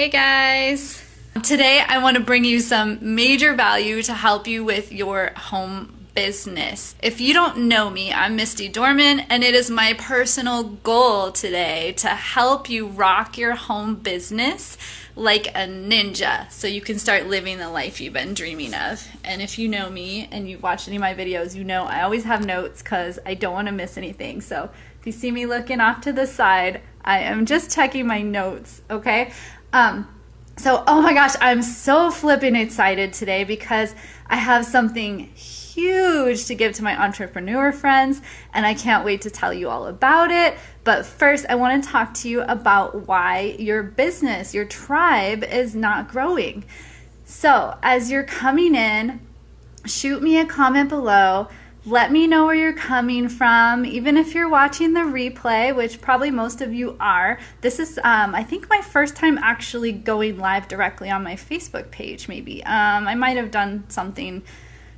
Hey guys! Today I want to bring you some major value to help you with your home business. If you don't know me, I'm Misty Dorman, and it is my personal goal today to help you rock your home business like a ninja so you can start living the life you've been dreaming of. And if you know me and you've watched any of my videos, you know I always have notes because I don't want to miss anything. So if you see me looking off to the side, I am just checking my notes, okay? Oh my gosh, I'm so flipping excited today because I have something huge to give to my entrepreneur friends, and I can't wait to tell you all about it. But first, I want to talk to you about why your business, your tribe, is not growing. So as you're coming in, shoot me a comment below. Let me know where you're coming from, even if you're watching the replay, which probably most of you are. This is, I think, my first time actually going live directly on my Facebook page, maybe. I might have done something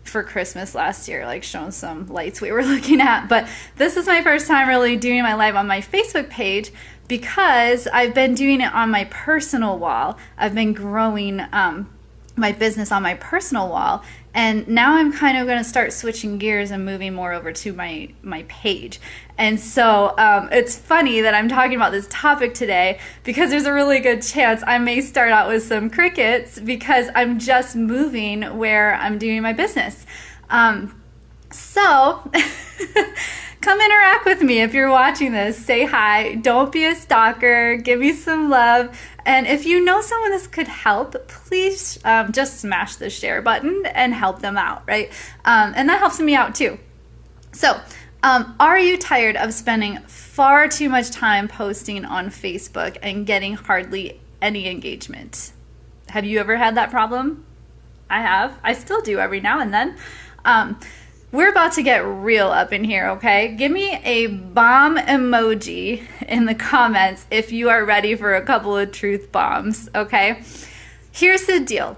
for Christmas last year, like showing some lights we were looking at, but this is my first time really doing my live on my Facebook page because I've been doing it on my personal wall. I've been growing my business on my personal wall, and now I'm kind of going to start switching gears and moving more over to my page. And so it's funny that I'm talking about this topic today because there's a really good chance I may start out with some crickets because I'm just moving where I'm doing my business. So come interact with me if you're watching this. Say hi. Don't be a stalker. Give me some love. And if you know someone this could help, please just smash the share button and help them out, right? And that helps me out too. So, are you tired of spending far too much time posting on Facebook and getting hardly any engagement? Have you ever had that problem? I have. I still do every now and then. We're about to get real up in here, okay? Give me a bomb emoji in the comments if you are ready for a couple of truth bombs, okay? Here's the deal.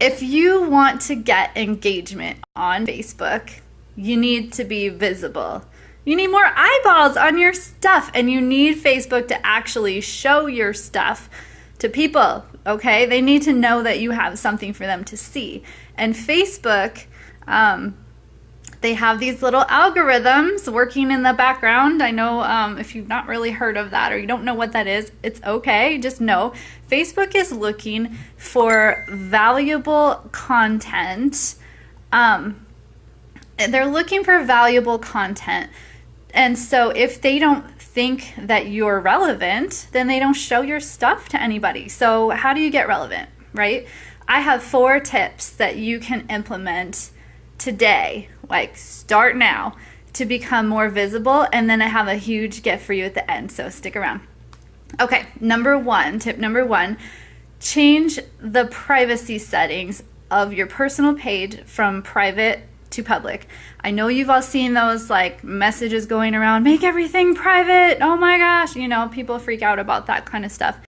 If you want to get engagement on Facebook, you need to be visible. You need more eyeballs on your stuff, and you need Facebook to actually show your stuff to people, okay? They need to know that you have something for them to see. And Facebook, they have these little algorithms working in the background. I know if you've not really heard of that or you don't know what that is, it's okay. Just know Facebook is looking for valuable content. They're looking for valuable content. And so if they don't think that you're relevant, then they don't show your stuff to anybody. So how do you get relevant, right? I have 4 tips that you can implement today, like start now, to become more visible, and then I have a huge gift for you at the end, so stick around. Okay, tip number 1, change the privacy settings of your personal page from private to public. I know you've all seen those like messages going around, make everything private, oh my gosh, you know, people freak out about that kind of stuff.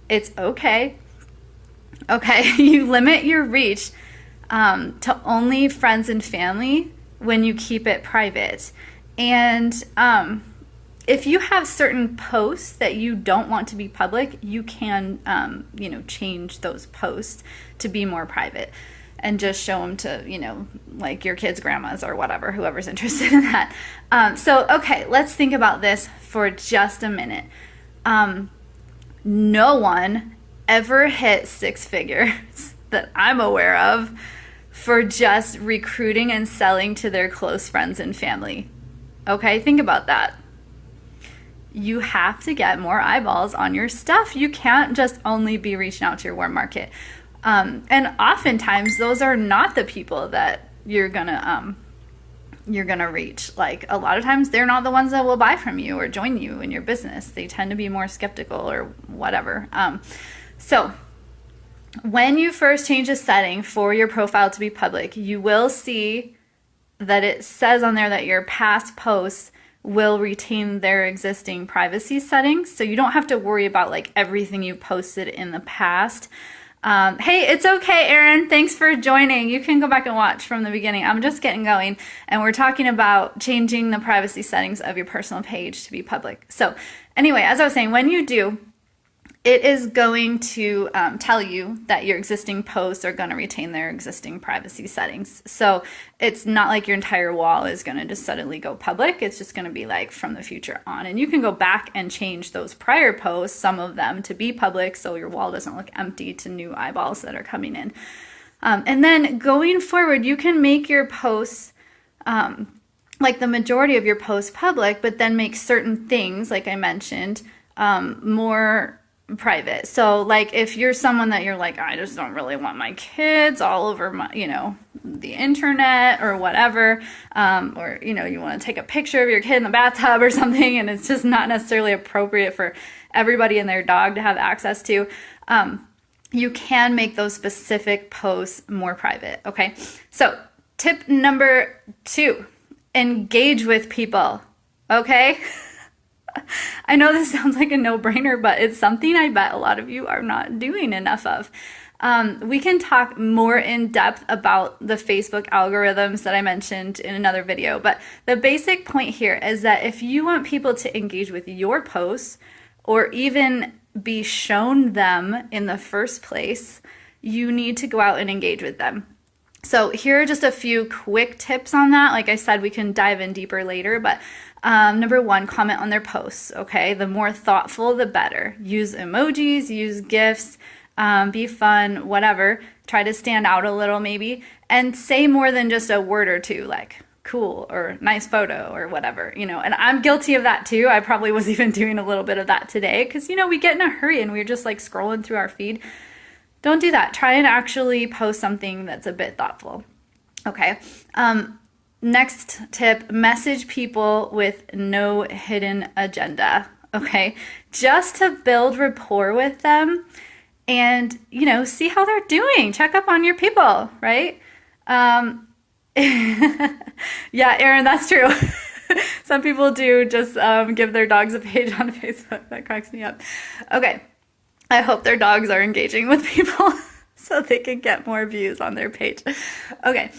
It's okay. Okay, you limit your reach to only friends and family when you keep it private. And if you have certain posts that you don't want to be public, you can change those posts to be more private and just show them to, like your kids' grandmas or whatever, whoever's interested in that. Okay, let's think about this for just a minute. No one ever hit 6 figures that I'm aware of for just recruiting and selling to their close friends and family. Okay, think about that. You have to get more eyeballs on your stuff. You can't just only be reaching out to your warm market. And oftentimes those are not the people that you're gonna reach. Like a lot of times they're not the ones that will buy from you or join you in your business. They tend to be more skeptical or whatever. So when you first change a setting for your profile to be public, you will see that it says on there that your past posts will retain their existing privacy settings. So you don't have to worry about like everything you posted in the past. Hey, it's okay, Erin. Thanks for joining. You can go back and watch from the beginning. I'm just getting going, and we're talking about changing the privacy settings of your personal page to be public. So anyway, as I was saying, when you do, it is going to tell you that your existing posts are going to retain their existing privacy settings. So it's not like your entire wall is going to just suddenly go public. It's just going to be like from the future on. And you can go back and change those prior posts, some of them to be public, so your wall doesn't look empty to new eyeballs that are coming in. And then going forward, you can make your posts, like the majority of your posts, public, but then make certain things, like I mentioned, more private. So like if you're someone that you're like, I just don't really want my kids all over my, the internet or whatever, or, you want to take a picture of your kid in the bathtub or something, and it's just not necessarily appropriate for everybody and their dog to have access to, you can make those specific posts more private. Okay. So tip number 2, engage with people. Okay. I know this sounds like a no-brainer, but it's something I bet a lot of you are not doing enough of. We can talk more in depth about the Facebook algorithms that I mentioned in another video, but the basic point here is that if you want people to engage with your posts or even be shown them in the first place, you need to go out and engage with them. So here are just a few quick tips on that. Like I said, we can dive in deeper later, but number 1, comment on their posts, okay? The more thoughtful, the better. Use emojis, use GIFs, be fun, whatever. Try to stand out a little maybe, and say more than just a word or two, like cool or nice photo or whatever, and I'm guilty of that too. I probably was even doing a little bit of that today because, we get in a hurry and we're just like scrolling through our feed. Don't do that. Try and actually post something that's a bit thoughtful. Okay. Next tip, message people with no hidden agenda. Okay. Just to build rapport with them and, see how they're doing. Check up on your people, right? Yeah, Erin, that's true. Some people do just give their dogs a page on Facebook. That cracks me up. Okay. I hope their dogs are engaging with people so they can get more views on their page. Okay,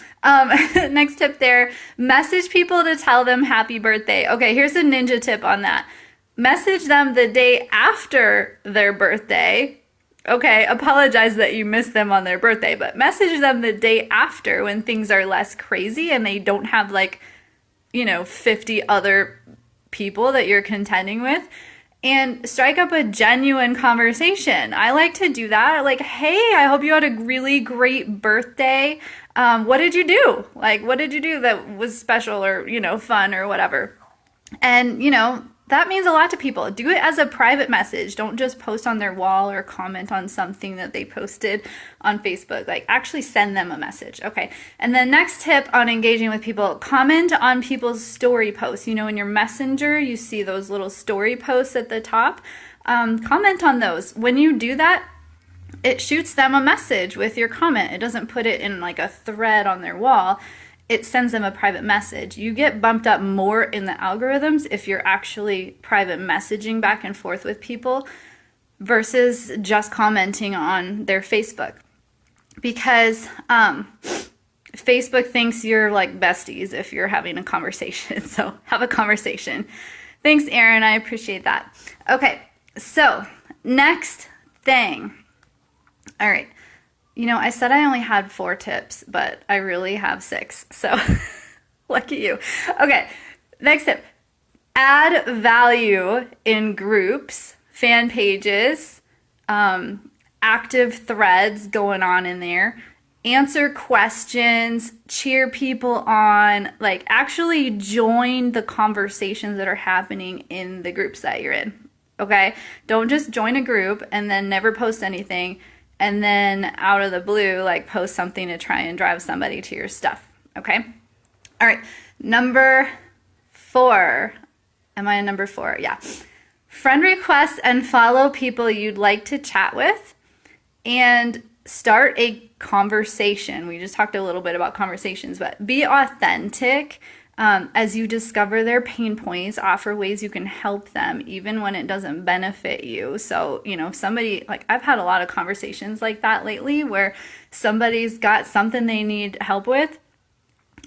next tip there, message people to tell them happy birthday. Okay, here's a ninja tip on that. Message them the day after their birthday. Okay, apologize that you missed them on their birthday, but message them the day after when things are less crazy and they don't have 50 other people that you're contending with. And strike up a genuine conversation. I like to do that. Like, hey, I hope you had a really great birthday. What did you do? What did you do that was special or, fun or whatever? And, that means a lot to people. Do it as a private message. Don't just post on their wall or comment on something that they posted on Facebook. Actually send them a message. Okay. And the next tip on engaging with people, comment on people's story posts. In your messenger, you see those little story posts at the top. Comment on those. When you do that, it shoots them a message with your comment. It doesn't put it in a thread on their wall. It sends them a private message. You get bumped up more in the algorithms if you're actually private messaging back and forth with people versus just commenting on their Facebook. Because Facebook thinks you're besties if you're having a conversation. So have a conversation. Thanks, Erin. I appreciate that. Okay, so next thing. All right. I said I only had 4 tips, but I really have 6. So lucky you. Okay, next tip. Add value in groups, fan pages, active threads going on in there. Answer questions, cheer people on, actually join the conversations that are happening in the groups that you're in. Okay? Don't just join a group and then never post anything. And then out of the blue, post something to try and drive somebody to your stuff, okay? All right, number 4. Am I on number 4? Yeah. Friend requests and follow people you'd like to chat with and start a conversation. We just talked a little bit about conversations, but be authentic. As you discover their pain points, offer ways you can help them even when it doesn't benefit you. So, if somebody, I've had a lot of conversations like that lately where somebody's got something they need help with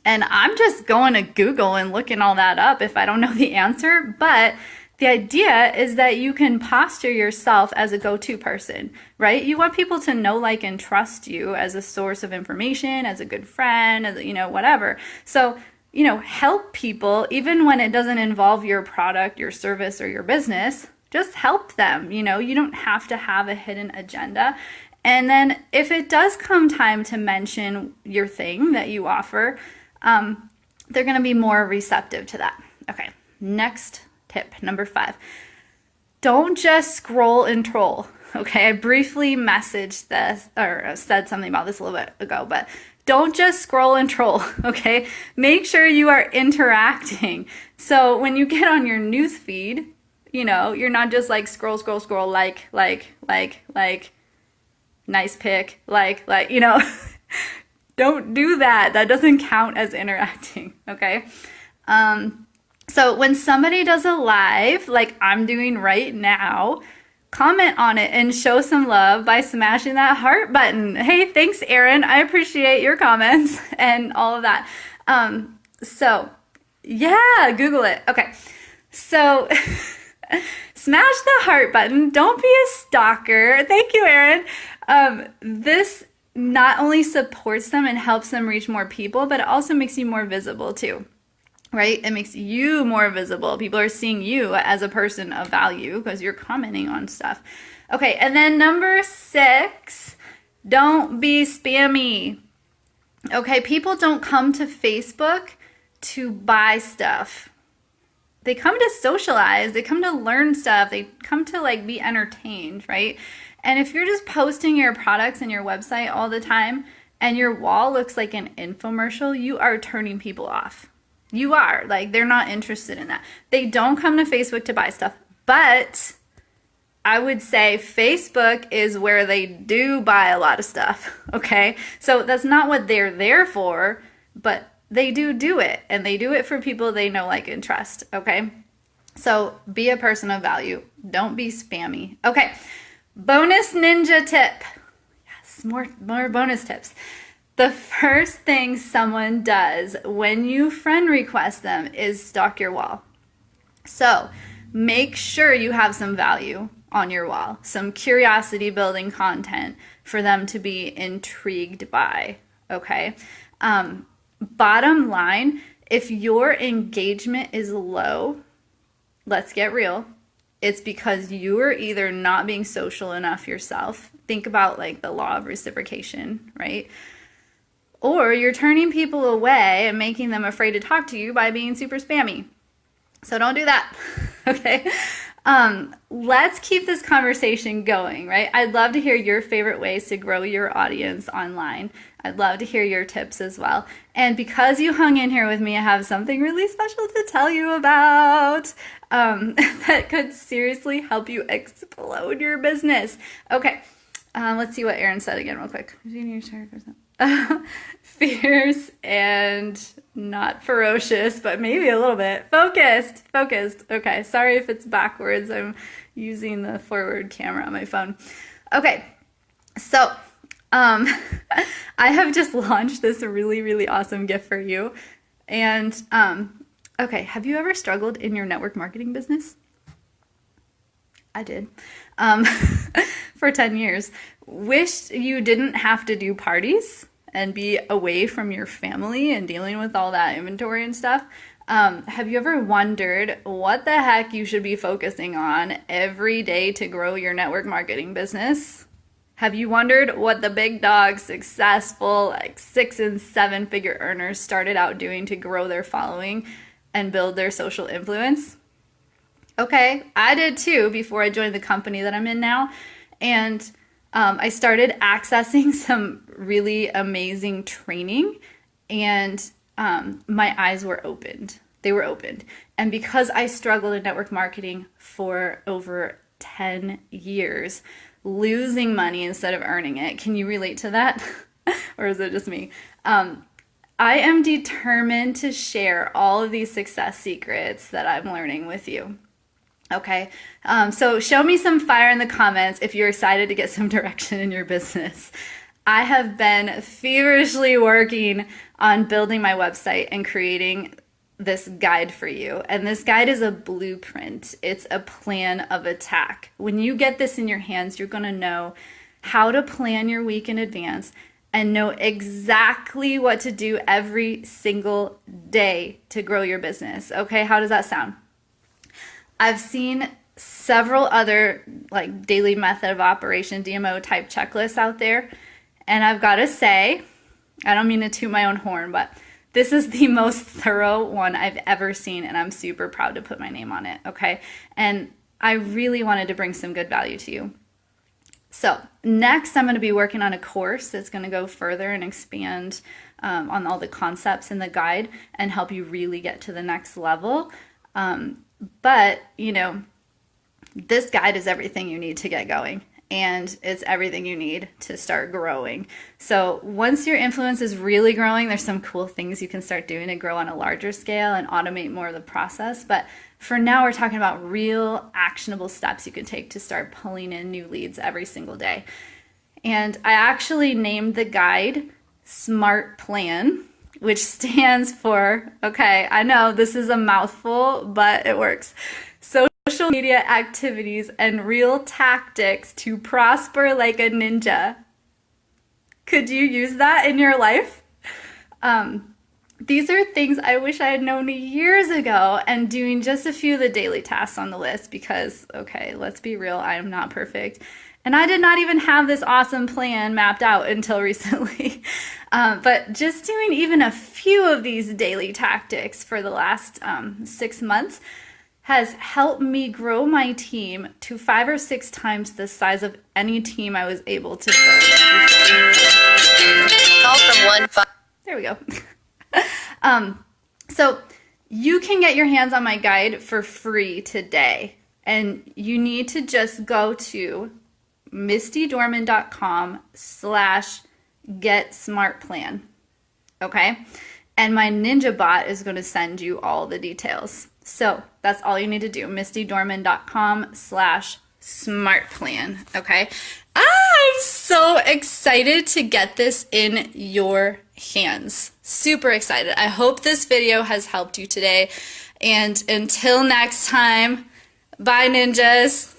and I'm just going to Google and looking all that up if I don't know the answer, but The idea is that you can posture yourself as a go-to person, right? You want people to know, like, and trust you as a source of information, as a good friend, as, whatever. So, help people even when it doesn't involve your product, your service, or your business. Just help them. You don't have to have a hidden agenda. And then if it does come time to mention your thing that you offer, they're going to be more receptive to that. Okay, next tip, number 5. Don't just scroll and troll. Okay, I briefly messaged this or said something about this a little bit ago, but don't just scroll and troll, okay? Make sure you are interacting. So when you get on your news feed, you're not just like scroll, like, nice pic, don't do that. That doesn't count as interacting, okay? So when somebody does a live, like I'm doing right now, comment on it and show some love by smashing that heart button. Hey, thanks, Erin. I appreciate your comments and all of that. So yeah, Google it. Okay. So smash the heart button. Don't be a stalker. Thank you, Erin. This not only supports them and helps them reach more people, but it also makes you more visible too. Right? It makes you more visible. People are seeing you as a person of value because you're commenting on stuff. Okay, and then number 6, don't be spammy. Okay, people don't come to Facebook to buy stuff. They come to socialize. They come to learn stuff. They come to like be entertained, right? And if you're just posting your products and your website all the time and your wall looks like an infomercial, you are turning people off. You are. Like, they're not interested in that. They don't come to Facebook to buy stuff, but I would say Facebook is where they do buy a lot of stuff, okay? So that's not what they're there for, but they do it, and they do it for people they know, like, and trust, okay? So be a person of value. Don't be spammy. Okay, bonus ninja tip. Yes, more bonus tips. The first thing someone does when you friend request them is stalk your wall. So make sure you have some value on your wall, some curiosity building content for them to be intrigued by, okay? Bottom line, if your engagement is low, let's get real, it's because you are either not being social enough yourself. Think about like the law of reciprocation, right? Or you're turning people away and making them afraid to talk to you by being super spammy. So don't do that, okay? Let's keep this conversation going, right? I'd love to hear your favorite ways to grow your audience online. I'd love to hear your tips as well. And because you hung in here with me, I have something really special to tell you about that could seriously help you explode your business. Okay, let's see what Erin said again real quick. Fierce and not ferocious, but maybe a little bit. Focused. Okay, sorry if it's backwards. I'm using the forward camera on my phone. Okay, so I have just launched this really, really awesome gift for you. And okay, have you ever struggled in your network marketing business? I did for 10 years. Wished you didn't have to do parties and be away from your family and dealing with all that inventory and stuff. Have you ever wondered what the heck you should be focusing on every day to grow your network marketing business? Have you wondered what the big dog, successful, like 6 and 7 figure earners started out doing to grow their following and build their social influence? Okay, I did too before I joined the company that I'm in now. And I started accessing some really amazing training, and my eyes were opened. They were opened. And because I struggled in network marketing for over 10 years, losing money instead of earning it, can you relate to that? Or is it just me? I am determined to share all of these success secrets that I'm learning with you. Okay, so show me some fire in the comments if you're excited to get some direction in your business. I have been feverishly working on building my website and creating this guide for you. And this guide is a blueprint. It's a plan of attack. When you get this in your hands, you're going to know how to plan your week in advance and know exactly what to do every single day to grow your business. Okay, how does that sound? I've seen several other like daily method of operation, DMO type checklists out there. And I've got to say, I don't mean to toot my own horn, but this is the most thorough one I've ever seen, and I'm super proud to put my name on it, okay? And I really wanted to bring some good value to you. So next, I'm going to be working on a course that's going to go further and expand on all the concepts in the guide and help you really get to the next level. But, you know, this guide is everything you need to get going. And it's everything you need to start growing. So once your influence is really growing, there's some cool things you can start doing to grow on a larger scale and automate more of the process. But for now, we're talking about real actionable steps you can take to start pulling in new leads every single day. And I actually named the guide SMART Plan, which stands for, okay, I know this is a mouthful, but it works. Social media activities and real tactics to prosper like a ninja. Could you use that in your life? These are things I wish I had known years ago, and doing just a few of the daily tasks on the list because, okay, let's be real, I am not perfect. And I did not even have this awesome plan mapped out until recently. But just doing even a few of these daily tactics for the last 6 months has helped me grow my team to 5 or 6 times the size of any team I was able to build. Call from 1-5. There we go. So you can get your hands on my guide for free today. And you need to just go to mistydorman.com/getsmartplan. Okay? And my Ninja bot is going to send you all the details. So that's all you need to do. mistydorman.com/smartplan. Okay. I'm so excited to get this in your hands. Super excited. I hope this video has helped you today. And until next time, bye ninjas.